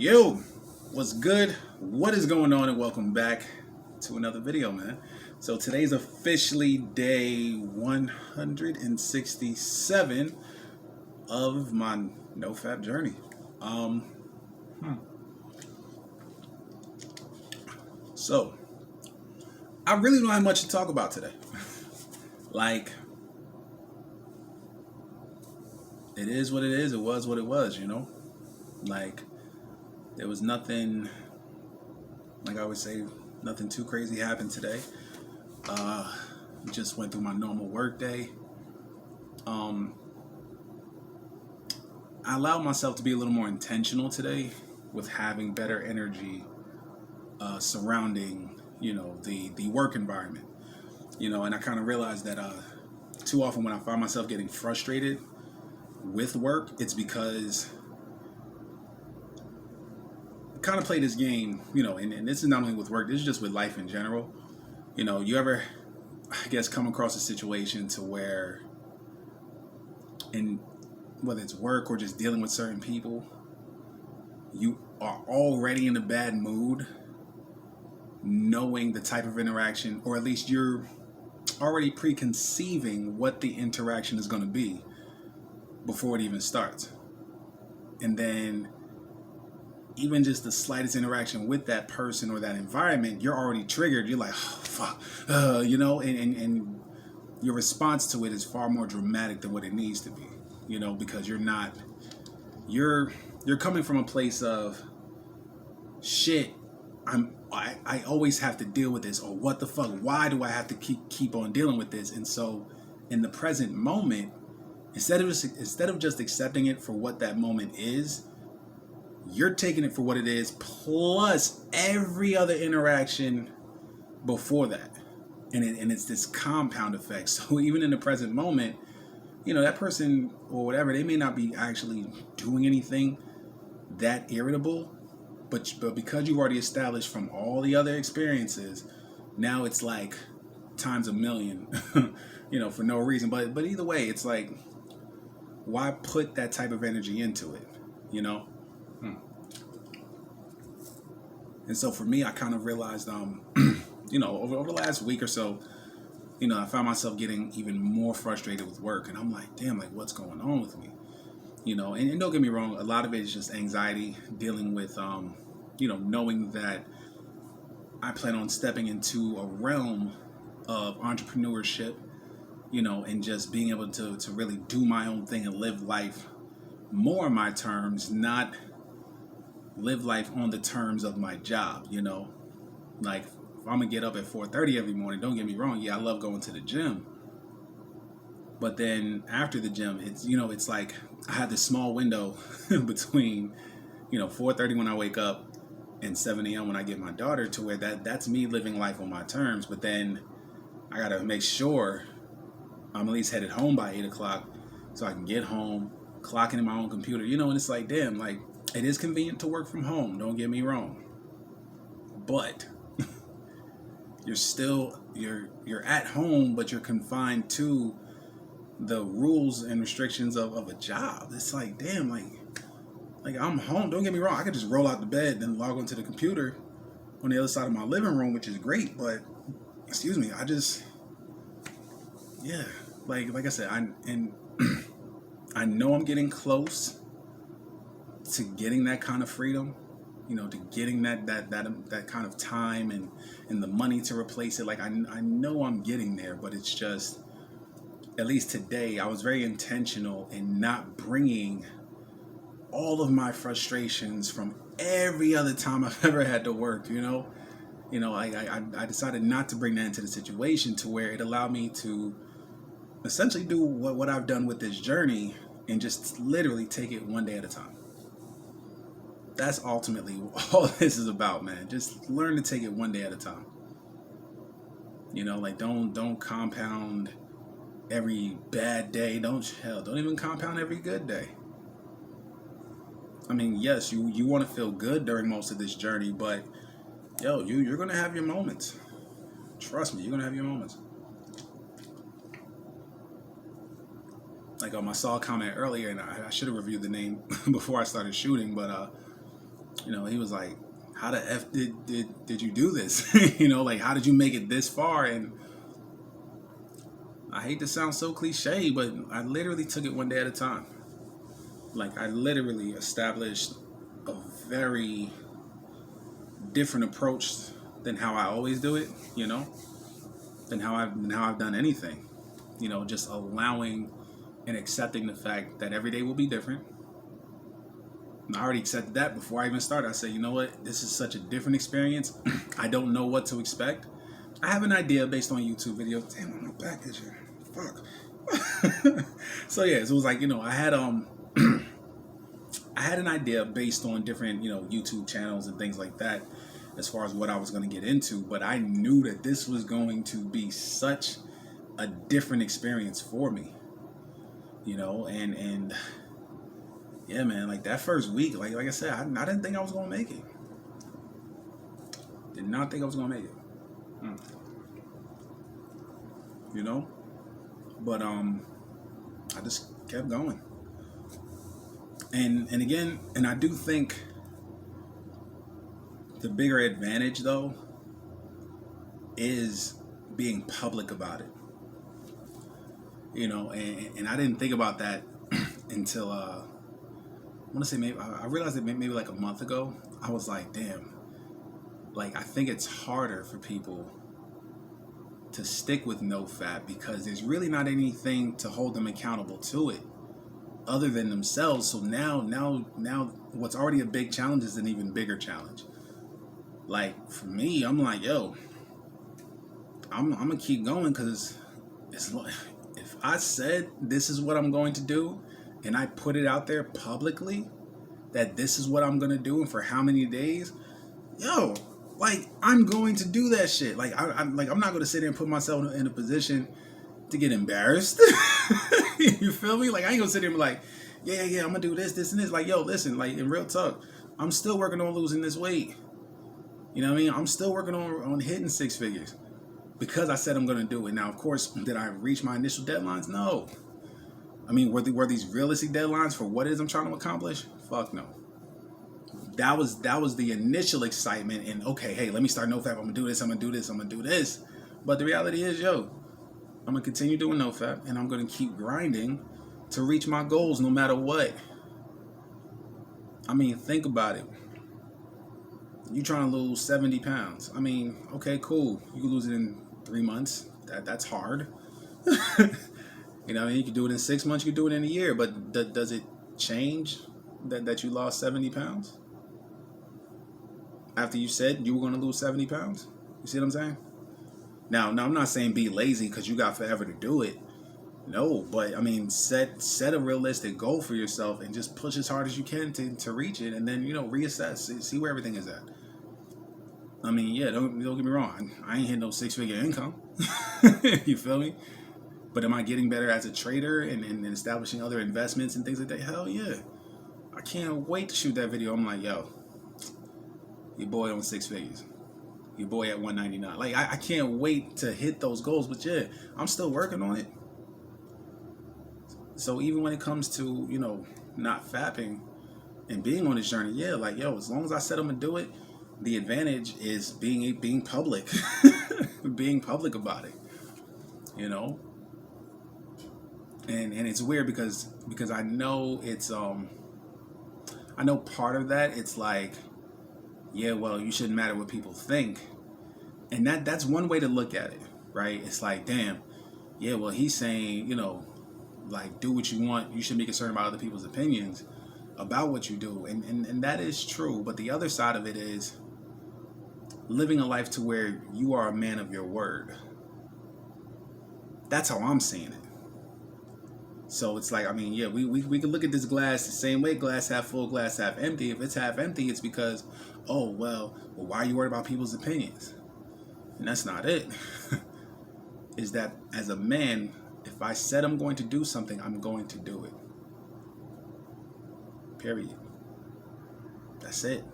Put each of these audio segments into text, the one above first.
Yo, what's good? What is going on? And welcome back to another video, man. So today's officially day 167 of my NoFap journey. So I really don't have much to talk about today. Like, it is what it is. It was what it was, you know? Like, there was nothing, like I always say, nothing too crazy happened today. Just went through my normal work day. I allowed myself to be a little more intentional today with having better energy surrounding, the work environment. And I kind of realized that too often when I find myself getting frustrated with work, it's because I kind of play this game, and this is not only with work, this is just with life in general. You ever, I guess, come across a situation to where, in whether it's work or just dealing with certain people, you are already in a bad mood, knowing the type of interaction, or at least you're already preconceiving what the interaction is going to be before it even starts. And then even just the slightest interaction with that person or that environment, you're already triggered. You're like, oh, fuck, and your response to it is far more dramatic than what it needs to be, because you're coming from a place of shit. I always have to deal with this, or what the fuck? Why do I have to keep on dealing with this? And so, in the present moment, instead of just accepting it for what that moment is, you're taking it for what it is, plus every other interaction before that, and it's this compound effect. So even in the present moment, that person or whatever, they may not be actually doing anything that irritable, but because you've already established from all the other experiences, now it's like times a million, for no reason. But either way, it's like, why put that type of energy into it, And so for me, I kind of realized, over the last week or so, I found myself getting even more frustrated with work. And I'm like, damn, like, what's going on with me? And don't get me wrong, a lot of it is just anxiety, dealing with, knowing that I plan on stepping into a realm of entrepreneurship, and just being able to really do my own thing and live life more on my terms, not live life on the terms of my job. Like, if I'm gonna get up at 4:30 every morning, don't get me wrong, yeah, I love going to the gym, but then after the gym, it's like I have this small window between 4:30 when I wake up and 7 a.m. when I get my daughter, to where that's me living life on my terms. But then I gotta make sure I'm at least headed home by 8 o'clock so I can get home, clock in my own computer, and it's like, damn, like, it is convenient to work from home, don't get me wrong, but you're at home, but you're confined to the rules and restrictions of a job. It's like, damn, like I'm home, don't get me wrong, I could just roll out the bed and log onto the computer on the other side of my living room, which is great, but excuse me, I just, yeah, like I said, I know I'm getting close to getting that kind of freedom, to getting that kind of time and the money to replace it. Like, I know I'm getting there, but it's just, at least today, I was very intentional in not bringing all of my frustrations from every other time I've ever had to work, I decided not to bring that into the situation, to where it allowed me to essentially do what I've done with this journey, and just literally take it one day at a time. That's ultimately all this is about, man. Just learn to take it one day at a time. Like, don't compound every bad day. Don't even compound every good day. I mean, yes, you want to feel good during most of this journey, but you're gonna have your moments. Trust me, you're gonna have your moments. Like, I saw a comment earlier, and I should have reviewed the name before I started shooting, but he was like, how the F did you do this? Like, how did you make it this far? And I hate to sound so cliche, but I literally took it one day at a time. Like, I literally established a very different approach than how I always do it, than how I've done anything. Just allowing and accepting the fact that every day will be different. And I already accepted that before I even started. I said, you know what? This is such a different experience. I don't know what to expect. I have an idea based on YouTube videos. Damn, my back is here. Fuck. So yeah, so it was like, I had I had an idea based on different, YouTube channels and things like that as far as what I was going to get into, but I knew that this was going to be such a different experience for me, and yeah, man, like that first week, like I said, I didn't think I was going to make it. Did not think I was going to make it. But I just kept going. And again, and I do think the bigger advantage though is being public about it. And I didn't think about that until I want to say maybe I realized it maybe like a month ago. I was like, damn, like I think it's harder for people to stick with NoFap because there's really not anything to hold them accountable to it other than themselves. So now what's already a big challenge is an even bigger challenge. Like for me, I'm like, yo, I'm gonna keep going because it's like, if I said this is what I'm going to do and I put it out there publicly that this is what I'm gonna do and for how many days, yo, like I'm going to do that shit. Like I'm not gonna sit there and put myself in a position to get embarrassed. You feel me? Like I ain't gonna sit there and be like, yeah, I'm gonna do this and this. Like, yo, listen, like in real talk, I'm still working on losing this weight. You know what I mean? I'm still working on hitting 6 figures because I said I'm gonna do it. Now, of course, did I reach my initial deadlines? No. I mean, were these realistic deadlines for what it is I'm trying to accomplish? Fuck no. That was the initial excitement and okay, hey, let me start NoFap. I'm gonna do this. But the reality is, yo, I'm gonna continue doing NoFap and I'm gonna keep grinding to reach my goals no matter what. I mean, think about it. You trying to lose 70 pounds. I mean, okay, cool. You can lose it in 3 months. That's hard. You know, you can do it in 6 months, you can do it in a year, but does it change that you lost 70 pounds? After you said you were going to lose 70 pounds? You see what I'm saying? Now I'm not saying be lazy because you got forever to do it. No, but I mean, set a realistic goal for yourself and just push as hard as you can to reach it, and then reassess, see where everything is at. I mean, yeah, don't get me wrong. I ain't hitting no 6-figure income. You feel me? But am I getting better as a trader and establishing other investments and things like that? Hell yeah! I can't wait to shoot that video. I'm like, yo, your boy on 6 figures. Your boy at 199. Like I can't wait to hit those goals. But yeah, I'm still working on it. So even when it comes to, not fapping and being on this journey, yeah, like, yo, as long as I said I'm going to do it, the advantage is being public, being public about it, And it's weird because I know it's, I know part of that, it's like, yeah, well, you shouldn't matter what people think. And that's one way to look at it, right? It's like, damn, yeah, well, he's saying, like, do what you want. You shouldn't be concerned about other people's opinions about what you do. And that is true. But the other side of it is living a life to where you are a man of your word. That's how I'm seeing it. So it's like, I mean, yeah, we can look at this glass the same way, glass half full, glass half empty. If it's half empty, it's because, oh, well, why are you worried about people's opinions? And that's not it. Is that as a man, if I said I'm going to do something, I'm going to do it. Period. That's it.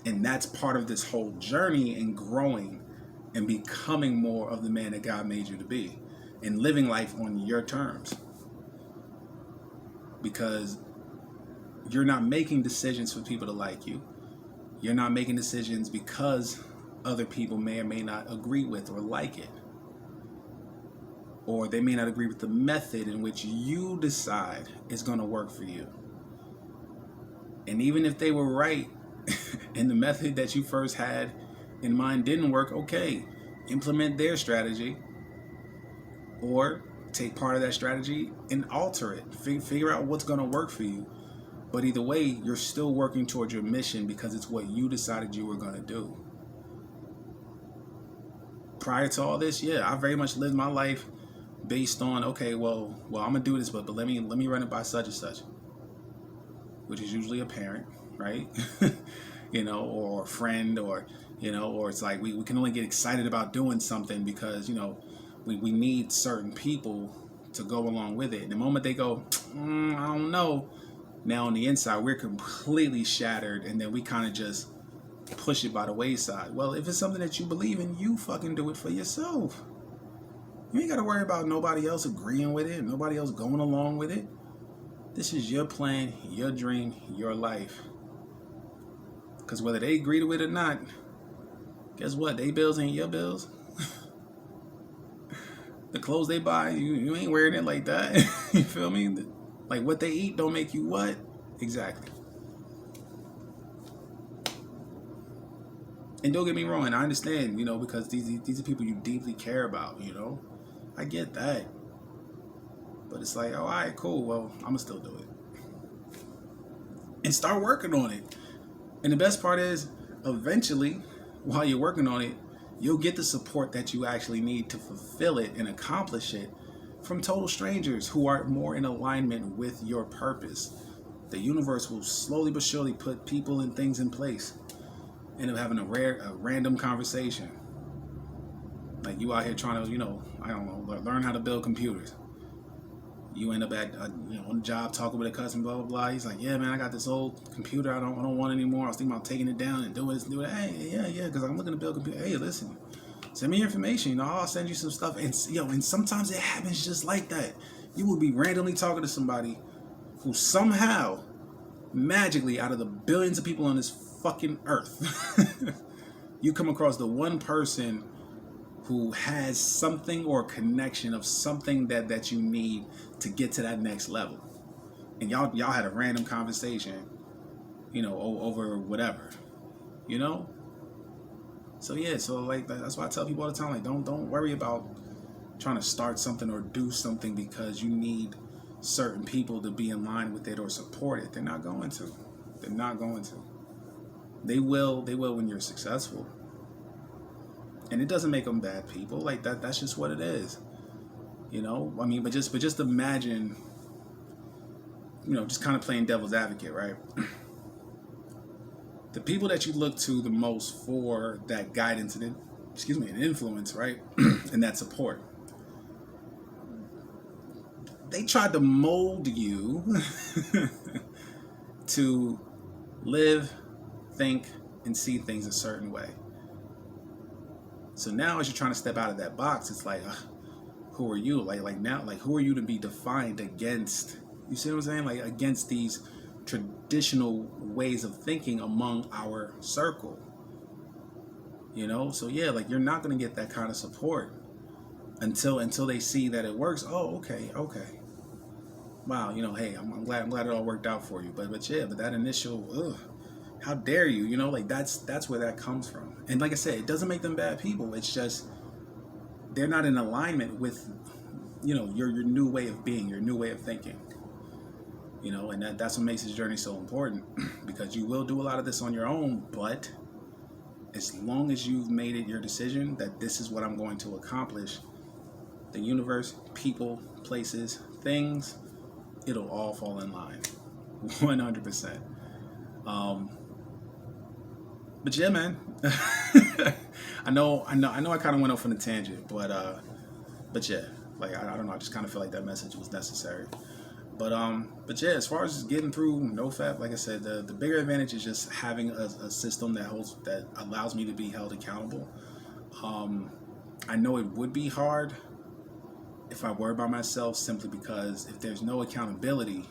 And that's part of this whole journey and growing and becoming more of the man that God made you to be and living life on your terms. Because you're not making decisions for people to like you. You're not making decisions because other people may or may not agree with or like it. Or they may not agree with the method in which you decide is going to work for you. And even if they were right and the method that you first had in mind didn't work, okay, implement their strategy or take part of that strategy and alter it. Figure out what's going to work for you. But either way, you're still working towards your mission because it's what you decided you were going to do. Prior to all this, yeah, I very much lived my life based on, okay, well, I'm gonna do this, but let me run it by such and such, which is usually a parent, right? Or a friend, or or it's like we can only get excited about doing something because we need certain people to go along with it. And the moment they go, I don't know, now on the inside we're completely shattered, and then we kind of just push it by the wayside. Well, if it's something that you believe in, you fucking do it for yourself. You ain't got to worry about nobody else agreeing with it, nobody else going along with it. This is your plan, your dream, your life. Because whether they agree to it or not, guess what? They bills ain't your bills. The clothes they buy, you ain't wearing it like that. You feel me? Like what they eat don't make you what? Exactly. And don't get me wrong, and I understand, because these are people you deeply care about, I get that. But it's like, all right, cool. Well, I'm going to still do it. And start working on it. And the best part is, eventually, while you're working on it, you'll get the support that you actually need to fulfill it and accomplish it from total strangers who are more in alignment with your purpose. The universe will slowly but surely put people and things in place. End up having a random conversation. Like you out here trying to, learn how to build computers. You end up at, on the job talking with a customer, blah, blah, blah. He's like, yeah, man, I got this old computer. I don't want it anymore. I was thinking about taking it down and doing this, do it. Hey, yeah, because I'm looking to build a computer. Hey, listen, send me your information. I'll send you some stuff. And, and sometimes it happens just like that. You will be randomly talking to somebody who somehow, magically, out of the billions of people on this fucking earth, you come across the one person who has something or a connection of something that you need to get to that next level. And y'all had a random conversation, over whatever, So yeah, so like that's why I tell people all the time, like don't worry about trying to start something or do something because you need certain people to be in line with it or support it. They're not going to. They will when you're successful. And it doesn't make them bad people. Like that's just what it is. But just imagine, just kind of playing devil's advocate, right? The people that you look to the most for that guidance and influence, right? And that support. They tried to mold you to live, think, and see things a certain way. So now as you're trying to step out of that box, it's like, who are you? Like who are you to be defined against? You see what I'm saying? Like against these traditional ways of thinking among our circle. So yeah, like you're not going to get that kind of support until they see that it works. Oh, okay. Wow, hey, I'm glad it all worked out for you. But that initial, how dare you? Like that's where that comes from. And like I said, it doesn't make them bad people. It's just they're not in alignment with, your new way of being, your new way of thinking. And that's what makes this journey so important because you will do a lot of this on your own, but as long as you've made it your decision that this is what I'm going to accomplish, the universe, people, places, things, it'll all fall in line, 100%. But yeah, man, I know. I kind of went off on a tangent, but yeah, like I don't know. I just kind of feel like that message was necessary. But yeah, as far as getting through NoFap, like I said, the bigger advantage is just having a system that allows me to be held accountable. I know it would be hard if I were by myself, simply because if there's no accountability,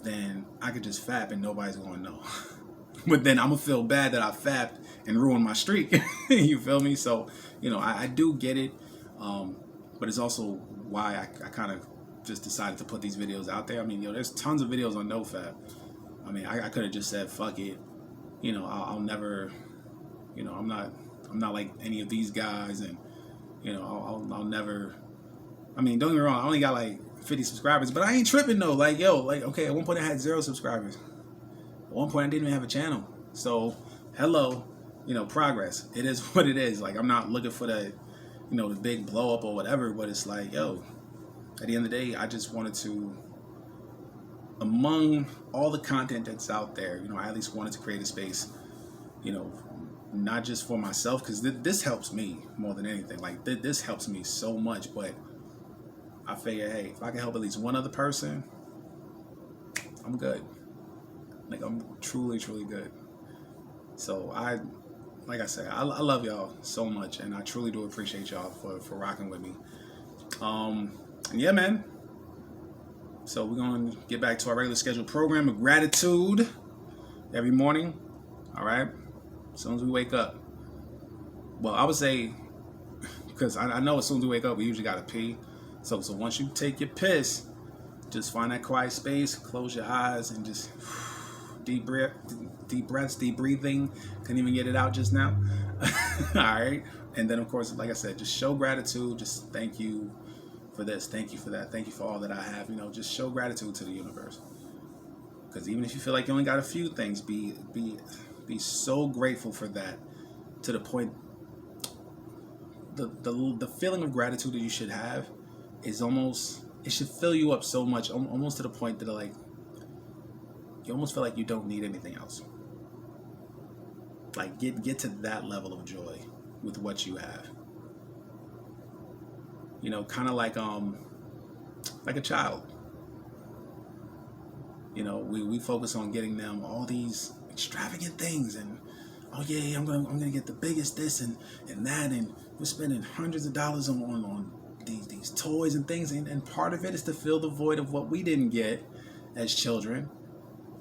then I could just fap and nobody's gonna know. But then I'm gonna feel bad that I fapped and ruined my streak. You feel me? So, I do get it. But it's also why I kind of just decided to put these videos out there. I mean, there's tons of videos on NoFap. I mean, I could have just said, fuck it. I'll never, I'm not like any of these guys, and, I'll never, I mean, don't get me wrong, I only got like 50 subscribers, but I ain't tripping though. Like, okay, at one point I had 0 subscribers. At one point I didn't even have a channel. So, hello, progress. It is what it is. Like, I'm not looking for the big blow up or whatever, but it's like, at the end of the day, I just wanted to, among all the content that's out there, I at least wanted to create a space, not just for myself, because this helps me more than anything. Like, this helps me so much, but I figure, hey, if I can help at least one other person, I'm good. Like, I'm truly, truly good. So like I said, I love y'all so much, and I truly do appreciate y'all for rocking with me. And yeah, man. So we're going to get back to our regular scheduled program of gratitude every morning. All right? As soon as we wake up. Well, I would say, because I know as soon as we wake up, we usually got to pee. So once you take your piss, just find that quiet space, close your eyes, and just deep breaths, deep breathing. Couldn't even get it out just now. All right? And then, of course, like I said, just show gratitude. Just thank you for this, thank you for that, thank you for all that I have. Just show gratitude to the universe. Because even if you feel like you only got a few things, be so grateful for that, to the point, the feeling of gratitude that you should have is almost, it should fill you up so much, almost to the point that, like, you almost feel like you don't need anything else. Like, get to that level of joy with what you have. Kind of like a child. We focus on getting them all these extravagant things, and oh yeah, I'm gonna get the biggest this and that, and we're spending hundreds of dollars on these toys and things, and part of it is to fill the void of what we didn't get as children.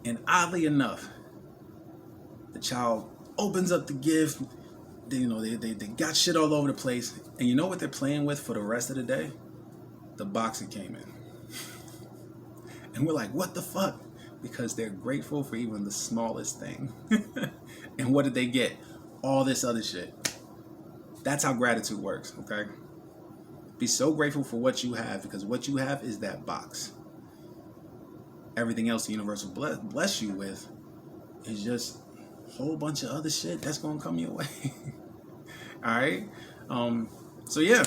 And oddly enough, the child opens up the gift. They got shit all over the place, and you know what they're playing with for the rest of the day? The box it came in. And we're like, what the fuck? Because they're grateful for even the smallest thing. And what did they get? All this other shit. That's how gratitude works, okay? Be so grateful for what you have, because what you have is that box. Everything else the universe will bless you with is just a whole bunch of other shit that's gonna come your way. All right? So yeah,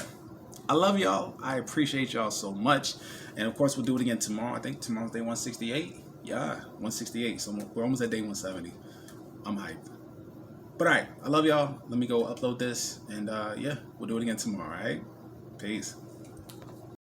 I love y'all. I appreciate y'all so much. And of course, we'll do it again tomorrow. I think tomorrow's day 168. Yeah, 168. So we're almost at day 170. I'm hyped. But all right, I love y'all. Let me go upload this. And yeah, we'll do it again tomorrow, all right? Peace.